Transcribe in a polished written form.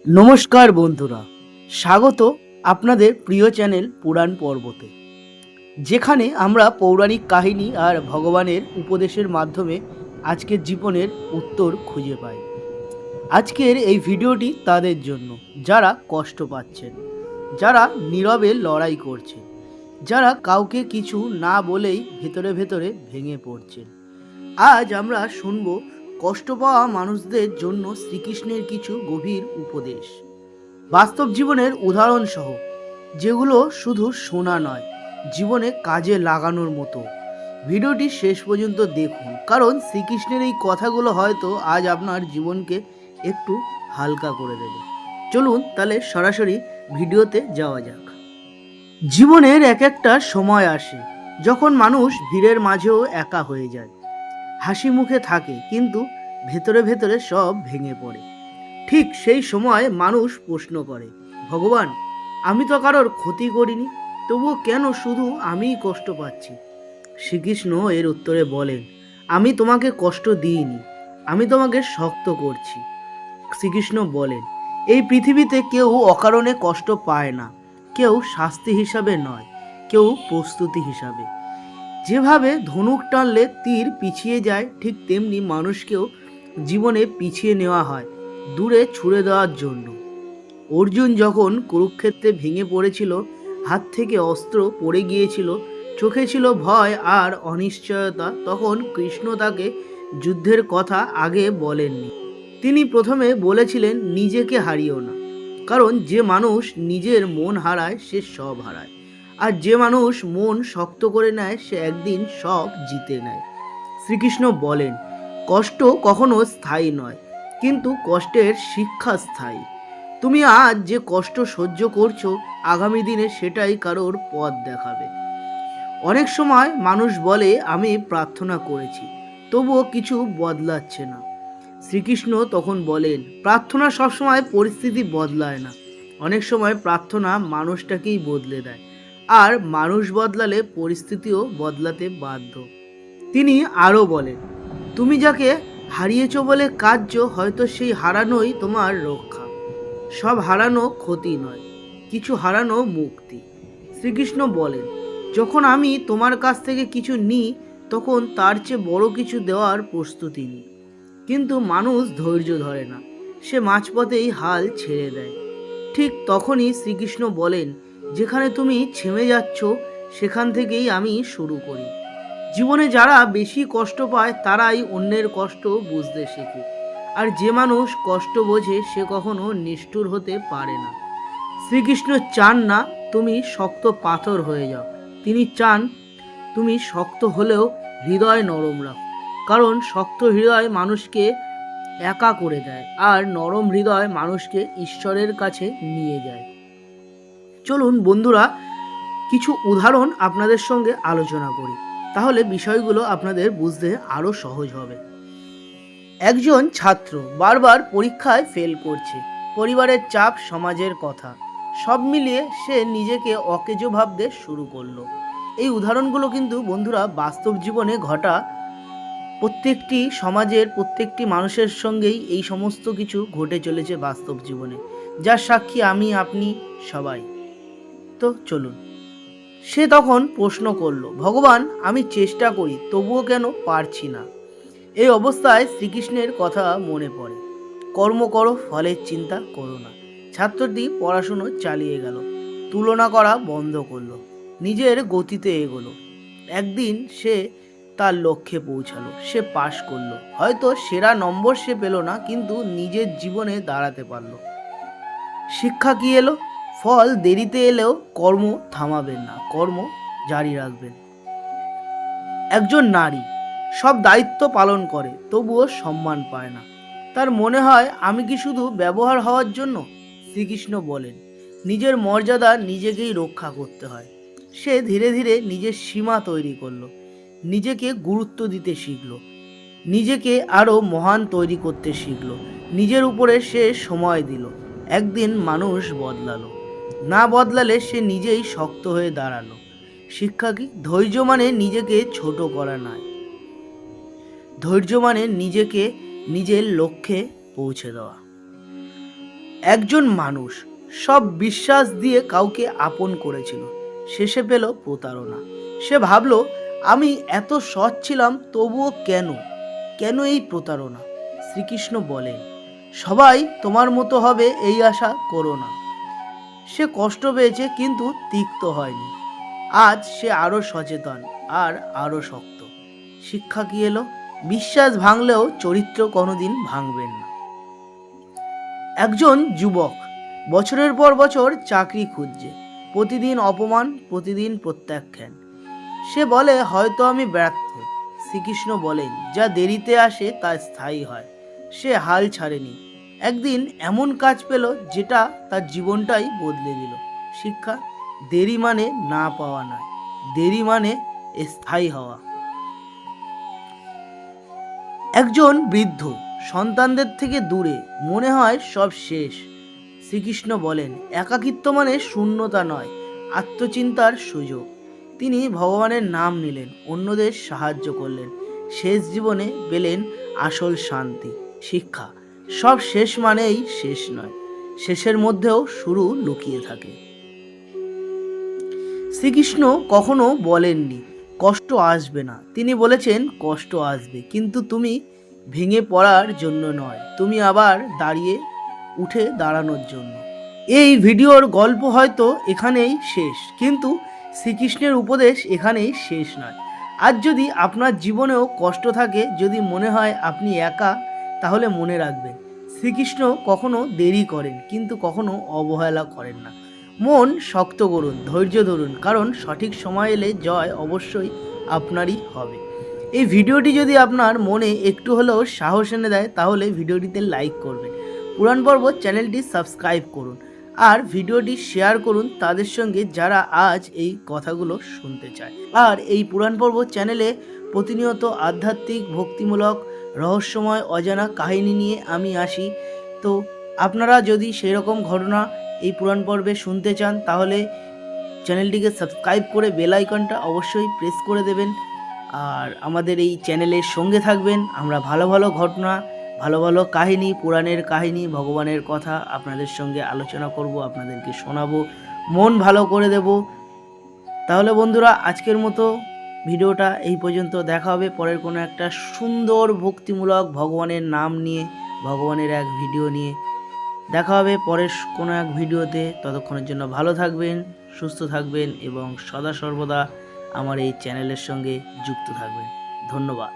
নমস্কার বন্ধুরা, স্বাগত আপনাদের প্রিয় চ্যানেল পুরাণ পর্বতে, যেখানে আমরা পৌরাণিক কাহিনী আর ভগবানের উপদেশের মাধ্যমে আজকের জীবনের উত্তর খুঁজে পাই। আজকের এই ভিডিওটি তাদের জন্য যারা কষ্ট পাচ্ছেন, যারা নীরবে লড়াই করছেন, যারা কাউকে কিছু না বলেই ভেতরে ভেতরে ভেঙে পড়ছেন। আজ আমরা শুনব কষ্ট পাওয়া মানুষদের জন্য শ্রীকৃষ্ণের কিছু গভীর উপদেশ, বাস্তব জীবনের উদাহরণ সহ, যেগুলো শুধু শোনা নয়, জীবনে কাজে লাগানোর মতো। ভিডিওটি শেষ পর্যন্ত দেখুন, কারণ শ্রীকৃষ্ণের এই কথাগুলো হয়তো আজ আপনার জীবনকে একটু হালকা করে দেবে। চলুন তাহলে সরাসরি ভিডিওতে যাওয়া যাক। জীবনের এক একটা সময় আসে যখন মানুষ ভিড়ের মাঝেও একা হয়ে যায়, হাসি মুখে থাকে কিন্তু ভেতরে ভেতরে সব ভেঙে পড়ে। ঠিক সেই সময় মানুষ প্রশ্ন করে, ভগবান, আমি তো কারোর ক্ষতি করিনি, তবুও কেন শুধু আমিই কষ্ট পাচ্ছি? শ্রীকৃষ্ণ এর উত্তরে বলেন, আমি তোমাকে কষ্ট দিইনি, আমি তোমাকে শক্ত করছি। শ্রীকৃষ্ণ বলেন, এই পৃথিবীতে কেউ অকারণে কষ্ট পায় না, কেউ শাস্তি হিসাবে নয়, কেউ প্রস্তুতি হিসাবে। যেভাবে ধনুক টানলে তীর পিছিয়ে যায়, ঠিক তেমনি মানুষকেও জীবনে পিছিয়ে নেওয়া হয় দূরে ছুড়ে দেওয়ার জন্য। অর্জুন যখন কুরুক্ষেত্রে ভেঙে পড়েছিল, হাত থেকে অস্ত্র পড়ে গিয়েছিল, চোখে ছিল ভয় আর অনিশ্চয়তা, তখন কৃষ্ণ তাকে যুদ্ধের কথা আগে বলেননি। তিনি প্রথমে বলেছিলেন, নিজেকে হারিও না, কারণ যে মানুষ নিজের মন হারায় সে সব হারায়, আর যে মানুষ মন শক্ত করে নেয় সে একদিন সব জিতে নেয়। শ্রীকৃষ্ণ বলেন, কষ্ট কখনো স্থায়ী নয়, কিন্তু কষ্টের শিক্ষা স্থায়ী। তুমি আজ যে কষ্ট সহ্য করছো, আগামী দিনে সেটাই কারোর পথ দেখাবে। অনেক সময় মানুষ বলে, আমি প্রার্থনা করেছি, তবুও কিছু বদলাচ্ছে না। শ্রীকৃষ্ণ তখন বলেন, প্রার্থনা সবসময় পরিস্থিতি বদলায় না, অনেক সময় প্রার্থনা মানুষটাকেই বদলে দেয়, আর মানুষ বদলালে পরিস্থিতিও বদলাতে বাধ্য। তিনি আরও বলেন, তুমি যাকে হারিয়েছ বলে কাঁদছো, হয়তো সেই হারানোই তোমার রক্ষা। সব হারানো ক্ষতি নয়, কিছু হারানো মুক্তি। শ্রীকৃষ্ণ বলেন, যখন আমি তোমার কাছ থেকে কিছু নিই, তখন তার চেয়ে বড় কিছু দেওয়ার প্রস্তুতি নিই। কিন্তু মানুষ ধৈর্য ধরে না, সে মাঝপথেই হাল ছেড়ে দেয়। ঠিক তখনই শ্রীকৃষ্ণ বলেন, যেখানে তুমি থেমে যাচ্ছ, সেখান থেকেই আমি শুরু করি। জীবনে যারা বেশি কষ্ট পায় তারাই অন্যের কষ্ট বুঝতে শেখে, আর যে মানুষ কষ্ট বোঝে সে কখনো নিষ্ঠুর হতে পারে না। শ্রীকৃষ্ণ চান না তুমি শক্ত পাথর হয়ে যাও, তিনি চান তুমি শক্ত হলেও হৃদয় নরম রাখো, কারণ শক্ত হৃদয় মানুষকে একা করে দেয়, আর নরম হৃদয় মানুষকে ঈশ্বরের কাছে নিয়ে যায়। চলুন বন্ধুরা, কিছু উদাহরণ আপনাদের সঙ্গে আলোচনা করি, তাহলে বিষয়গুলো আপনাদের বুঝতে আরও সহজ হবে। একজন ছাত্র বারবার পরীক্ষায় ফেল করছে, পরিবারের চাপ, সমাজের কথা, সব মিলিয়ে সে নিজেকে অকেজো ভাবতে শুরু করলো। এই উদাহরণগুলো কিন্তু বন্ধুরা বাস্তব জীবনে ঘটা, প্রত্যেকটি সমাজের প্রত্যেকটি মানুষের সঙ্গেই এই সমস্ত কিছু ঘটে চলেছে বাস্তব জীবনে, যার সাক্ষী আমি, আপনি সবাই। তো চলুন, সে তখন প্রশ্ন করলো, ভগবান, আমি চেষ্টা করি, তবুও কেন পারছি না? এই অবস্থায় শ্রীকৃষ্ণের কথা মনে পড়ে, কর্ম করো, ফলের চিন্তা করো না। ছাত্রটি পড়াশুনো চালিয়ে গেল, তুলনা করা বন্ধ করলো, নিজের গতিতে এগোলো। একদিন সে তার লক্ষ্যে পৌঁছালো, সে পাশ করলো। হয়তো সেরা নম্বর সে পেল না, কিন্তু নিজের জীবনে দাঁড়াতে পারলো। শিক্ষা কি এলো? ফল দেরিতে এলেও কর্ম থামাবেন না, কর্ম জারি রাখবেন। একজন নারী সব দায়িত্ব পালন করে, তবুও সম্মান পায় না। তার মনে হয়, আমি কি শুধু ব্যবহার হওয়ার জন্য? শ্রীকৃষ্ণ বলেন, নিজের মর্যাদা নিজেকেই রক্ষা করতে হয়। সে ধীরে ধীরে নিজের সীমা তৈরি করলো, নিজেকে গুরুত্ব দিতে শিখলো, নিজেকে আরও মহান তৈরি করতে শিখলো, নিজের উপরে সে সময় দিল। একদিন মানুষ বদলালো, না বদলালে সে নিজেই শক্ত হয়ে দাঁড়ালো। শিক্ষা কি? ধৈর্য মানে নিজেকে ছোট করা নয়, ধৈর্য মানে নিজেকে নিজের লক্ষ্যে পৌঁছে দেওয়া। একজন মানুষ সব বিশ্বাস দিয়ে কাউকে আপন করেছিল, শেষে পেল প্রতারণা। সে ভাবল, আমি এত সৎ ছিলাম, তবুও কেন এই প্রতারণা? শ্রীকৃষ্ণ বলেন, সবাই তোমার মতো হবে এই আশা করো না। সে কষ্ট পেয়েছে কিন্তু তিক্ত হয়নি। আজ সে আরো সচেতন আর আরো শক্ত। শিক্ষা কি এলো? বিশ্বাস ভাঙলেও চরিত্র কোনোদিন ভাঙবেন না। একজন যুবক বছরের পর বছর চাকরি খুঁজছে, প্রতিদিন অপমান, প্রতিদিন প্রত্যাখ্যান। সে বলে, হয়তো আমি ব্যর্থ। শ্রীকৃষ্ণ বলেন, যা দেরিতে আসে তা স্থায়ী হয়। সে হাল ছাড়েনি। একদিন এমন কাজ পেল যেটা তার জীবনটাই বদলে দিল। শিক্ষা, দেরি মানে না পাওয়া নয়, দেরি মানে স্থায়ী হওয়া। একজন বৃদ্ধ সন্তানদের থেকে দূরে, মনে হয় সব শেষ। শ্রীকৃষ্ণ বলেন, একাকিত্ব মানে শূন্যতা নয়, আত্মচিন্তার সুযোগ। তিনি ভগবানের নাম নিলেন, অন্যদের সাহায্য করলেন, শেষ জীবনে পেলেন আসল শান্তি। শিক্ষা, সব শেষ মানেই শেষ নয়, শেষের মধ্যেও শুরু লুকিয়ে থাকে। শ্রীকৃষ্ণ কখনো বলেননি কষ্ট আসবে না, তিনি বলেছেন কষ্ট আসবে, কিন্তু তুমি ভেঙে পড়ার জন্য নয়, তুমি আবার উঠে দাঁড়ানোর জন্য। এই ভিডিওর গল্প হয়তো এখানেই শেষ, কিন্তু শ্রীকৃষ্ণের উপদেশ এখানেই শেষ নয়। আজ যদি আপনার জীবনেও কষ্ট থাকে, যদি মনে হয় আপনি একা, তাহলে মনে রাখবেন, শ্রীকৃষ্ণ কখনো দেরি করেন, কিন্তু কখনো অবহেলা করেন না। মন শক্ত করুন, ধৈর্য ধরুন, কারণ সঠিক সময় এলে জয় অবশ্যই আপনারই হবে। এই ভিডিওটি যদি আপনার মনে একটু হলেও সাহস এনে দেয়, তাহলে ভিডিওটিতে লাইক করবেন, পুরাণ পর্ব চ্যানেলটি সাবস্ক্রাইব করুন, আর ভিডিওটি শেয়ার করুন তাদের সঙ্গে যারা আজ এই কথাগুলো শুনতে চায়। আর এই পুরাণ পর্ব চ্যানেলে প্রতিনিয়ত আধ্যাত্মিক, ভক্তিমূলক, রহস্যময়, অজানা কাহিনী নিয়ে আমি আসি। তো আপনারা যদি সেই রকম ঘটনা এই পুরাণ পর্বে শুনতে চান, তাহলে চ্যানেলটিকে সাবস্ক্রাইব করে বেল আইকনটা অবশ্যই প্রেস করে দেবেন, আর আমাদের এই চ্যানেলের সঙ্গে থাকবেন। আমরা ভালো ভালো ঘটনা, ভালো ভালো কাহিনী, পুরাণের কাহিনী, ভগবানের কথা আপনাদের সঙ্গে আলোচনা করব, আপনাদেরকে শোনাবো, মন ভালো করে দেব। তাহলে বন্ধুরা, আজকের মতো ভিডিওটা এই পর্যন্ত। দেখা হবে পরের কোনো একটা সুন্দর ভক্তিমূলক ভগবানের নাম নিয়ে, ভগবানের এক ভিডিও নিয়ে। দেখা হবে পরের কোনো এক ভিডিওতে। ততক্ষণের জন্য ভালো থাকবেন, সুস্থ থাকবেন এবং সদা সর্বদা আমার এই চ্যানেলের সঙ্গে যুক্ত থাকবেন। ধন্যবাদ।